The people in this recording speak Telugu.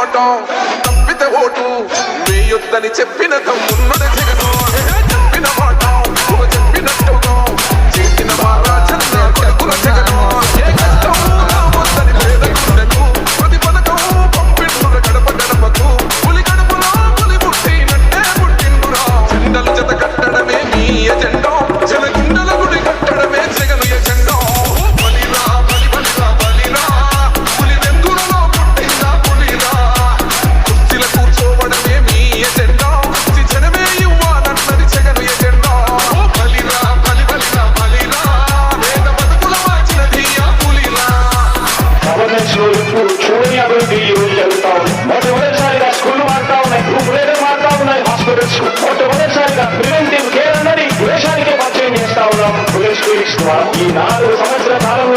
మోటం తప్పితే ఓటు వేయొద్దని చెప్పిన తమ్మున్నది జగను చెప్పిన మాట చెప్పినట్టుగా చేసిన మహారాజన్న కొడుకుల జగను ఏ కష్టం రావద్దని పేదకుండకు ప్రతి పథకం పంపిండుర గడప గడపకు పులి గడపలో పులి పుట్టినట్టే పుట్టిండురా జెండలు జత కట్టడమే మీ ఎజెండా జనగుండల గుడి కట్టడమే జగను ఎజెండా బలిరా బలి బలిరా బలిరా పులి వెందులలో పుట్టిందా పులిరా కుర్చీల కూర్చోవడమే మీ ఎజెండా జనమే ఇవ్వాలన్నది జగను ఎజెండా బలిరా బలి బలిరా బలిరా వేద బతుకుల మార్చినది ఆ పులిరా గవర్నెన్స్లో ఇప్పుడు చూడని అభివృద్ధి ఈరోజు జరుగుతా ఉంది. మొట్టమొదటిసారిగా స్కూళ్ళు మారుతా ఉన్నాయి, గ్రూప్ రేట్లు మారుతా ఉన్నాయి, హాస్పిటల్స్ మొట్టమొదటిసారిగా ప్రివెంటివ్ కేర్ అన్నది దేశానికే పరిచయం చేస్తా ఉన్నాం. పోలీస్ క్లినిక్స్ ద్వారా ఈ 4 సంవత్సరాల కాలంలో